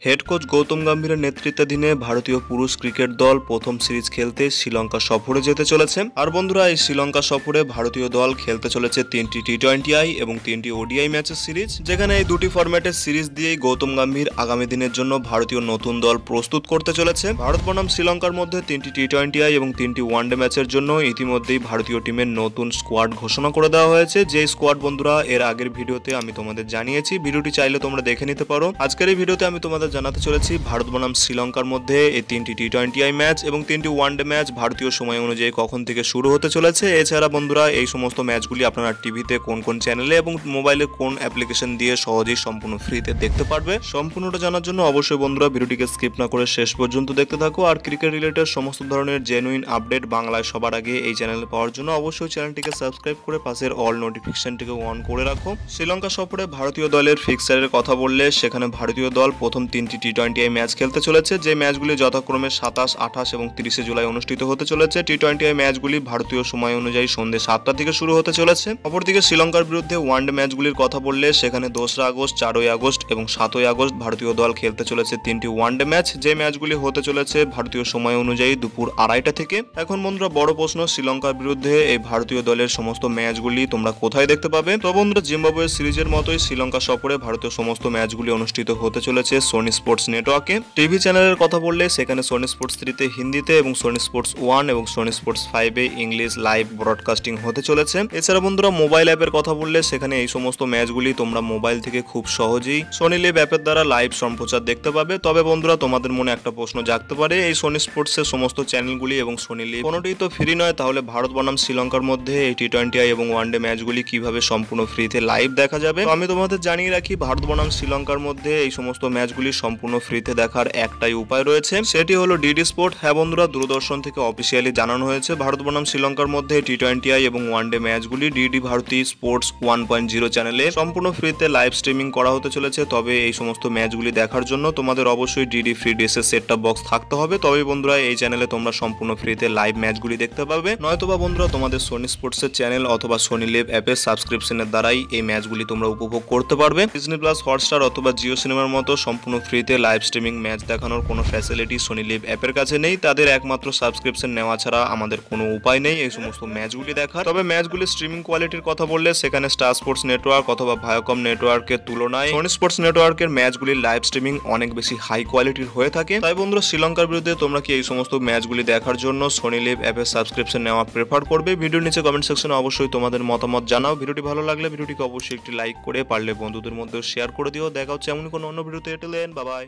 Head coach Gautam গম্ভীরের নেতৃত্বাধীনে ভারতীয় পুরুষ cricket দল প্রথম সিরিজ খেলতে শ্রীলঙ্কা সফরে যেতে চলেছে। আর বন্ধুরা, এই শ্রীলঙ্কা সফরে ভারতীয় দল খেলতে চলেছে 3টি টি20আই এবং 3টি ওডিআই ম্যাচের সিরিজ, যেখানে এই দুটি ফরম্যাটের সিরিজ দিয়েই গৌতম গম্ভীর আগামী দিনের জন্য ভারতীয় নতুন দল প্রস্তুত করতে চলেছে। ভারত বনাম শ্রীলঙ্কার মধ্যে 3টি টি20আই এবং 3টি ওয়ানডে ম্যাচের জন্য ইতিমধ্যেই ভারতীয় টিমের নতুন স্কোয়াড ঘোষণা করে দেওয়া হয়েছে। যে স্কোয়াড বন্ধুরা এর আগের ভিডিওতে আমি তোমাদের জানিয়েছি, ভিডিওটি চাইলে তোমরা দেখে নিতে পারো। আজকের এই ভিডিওতে আমি তোমাদের জানাতে চলেছি ভারত বনাম শ্রীলঙ্কার মধ্যে এই 3টি টি20আই ম্যাচ এবং 3টি ওয়ানডে ম্যাচ ভারতীয় সময় অনুযায়ী কখন থেকে শুরু হতে চলেছে। এছাড়া বন্ধুরা, এই সমস্ত ম্যাচগুলি আপনারা টিভিতে কোন কোন চ্যানেলে এবং মোবাইলে কোন অ্যাপ্লিকেশন দিয়ে সহজেই সম্পূর্ণ ফ্রিতে দেখতে পারবে। সম্পূর্ণটা জানার জন্য অবশ্যই বন্ধুরা ভিডিওটিকে স্কিপ না করে শেষ পর্যন্ত দেখতে থাকো। আর ক্রিকেট রিলেটেড সমস্ত ধরনের জেনুইন আপডেট বাংলায় সবার আগে এই চ্যানেলে পাওয়ার জন্য অবশ্যই চ্যানেলটিকে সাবস্ক্রাইব করে পাশের অল নোটিফিকেশনটিকে অন করে রাখো। শ্রীলঙ্কা সফরে ভারতীয় দলের ফিক্সারের কথা বললে সেখানে ভারতীয় দল প্রথম 3টি টি20আই ম্যাচ খেলতে চলেছে, যে ম্যাচগুলি যথাক্রমে 27, 28 এবং 30 জুলাই অনুষ্ঠিত হতে চলেছে। টি20আই ম্যাচগুলি ভারতীয় সময় অনুযায়ী সন্ধ্যে 7টা থেকে শুরু হতে চলেছে। অপরদিকে শ্রীলঙ্কার বিরুদ্ধে ওয়ানডে ম্যাচগুলির কথা বললে সেখানে 2রা আগস্ট, 4ই আগস্ট এবং 7ই আগস্ট ভারতীয় দল খেলতে চলেছে 3টি ওয়ানডে ম্যাচ, যে ম্যাচগুলি হতে চলেছে ভারতীয় সময় অনুযায়ী দুপুর 2:30টা থেকে। এখন বন্ধুরা বড় প্রশ্ন, শ্রীলঙ্কার বিরুদ্ধে এই ভারতীয় দলের সমস্ত ম্যাচগুলি তোমরা কোথায় দেখতে পাবে? তো বন্ধুরা, জিম্বাবুয়ে সিরিজের মতোই শ্রীলঙ্কা সফরে ভারতীয় সমস্ত ম্যাচগুলি অনুষ্ঠিত হতে চলেছে সোনি স্পোর্টস নেটওয়ার্কে। টিভি চ্যানেলের কথা বললে সেখানে সোনি স্পোর্টস 3তে হিন্দিতে এবং সোনি স্পোর্টস 1 এবং সোনি স্পোর্টস 5-এ ইংলিশ লাইভ ব্রডকাস্টিং হতে চলেছে। এছাড়া বন্ধুরা, মোবাইল অ্যাপের কথা বললে সেখানে এই সমস্ত ম্যাচগুলি তোমরা মোবাইল থেকে খুব সহজেই সোনি লিভ অ্যাপের দ্বারা লাইভ সম্প্রচার দেখতে পাবে। তবে বন্ধুরা, তোমাদের মনে একটা প্রশ্ন জাগতে পারে, এই সোনি স্পোর্টসের সমস্ত চ্যানেলগুলি এবং সোনি লিভ কোনোটিই তো ফ্রি নয়, তাহলে ভারত বনাম শ্রীলঙ্কার মধ্যে এই টি20আই এবং ওয়ানডে ম্যাচগুলি কিভাবে সম্পূর্ণ ফ্রিতে লাইভ দেখা যাবে? তো আমি তোমাদের জানিয়ে রাখি, ভারত বনাম শ্রীলঙ্কার মধ্যে এই সমস্ত ম্যাচগুলি সম্পূর্ণ ফ্রিতে দেখার একটাই উপায় রয়েছে, সেটি হলো ডিডি স্পোর্ট। হ্যাঁ বন্ধুরা, দূরদর্শন থেকে অফিসিয়ালি জানানো হয়েছে ভারত বনাম শ্রীলঙ্কার মধ্যে টি20আই এবং ওয়ানডে ম্যাচগুলি ডিডি ভারতী স্পোর্টস 1.0 চ্যানেলে সম্পূর্ণ ফ্রিতে লাইভ স্ট্রিমিং করা হতে চলেছে। তবে এই সমস্ত ম্যাচগুলি দেখার জন্য তোমাদের অবশ্যই ডিডি ফ্রি ডিশের সেট টপ বক্স থাকতে হবে, তবে বন্ধুরা এই চ্যানেলে তোমরা সম্পূর্ণ ফ্রিতে লাইভ ম্যাচগুলি দেখতে পাবে। নয়তোবা বন্ধুরা, তোমাদের সোনি স্পোর্টসের চ্যানেল অথবা সোনি লিভ অ্যাপের সাবস্ক্রিপশনের দ্বারাই এই ম্যাচগুলি তোমরা উপভোগ করতে পারবে। ডিজনি প্লাস, হটস্টার অথবা জিও সিনেমার মতো সম্পূর্ণ ফ্রিতে লাইভ স্ট্রিমিং ম্যাচ দেখানোর কোনো ফ্যাসিলিটি সোনি লিভ অ্যাপের কাছে নেই। তাদের একমাত্র সাবস্ক্রিপশন নেওয়া ছাড়া আমাদের কোনো উপায় নেই এই সমস্ত ম্যাচগুলি দেখার। তবে ম্যাচগুলি স্ট্রিমিং কোয়ালিটির কথা বললে সেখানে স্টার স্পোর্টস নেটওয়ার্ক অথবা ভায়াকম নেটওয়ার্কের তুলনায় সোনি স্পোর্টস নেটওয়ার্কের ম্যাচগুলির লাইভ স্ট্রিমিং অনেক বেশি হাই কোয়ালিটির হয়ে থাকে। তাই বন্ধুরা, শ্রীলঙ্কার বিরুদ্ধে তোমরা কি এই সমস্ত ম্যাচগুলি দেখার জন্য সোনি লিভ অ্যাপের সাবস্ক্রিপশন নেওয়া প্রেফার করবে? ভিডিওর নিচে কমেন্ট সেকশনে অবশ্যই তোমাদের মতামত জানাও। ভিডিওটি ভালো লাগলে ভিডিওটিকে অবশ্যই একটি লাইক করে পারলে বন্ধুদের মধ্যে শেয়ার করে দিও। দেখা হচ্ছে এমন কোনো অন্য ভিডিওতে। Bye bye.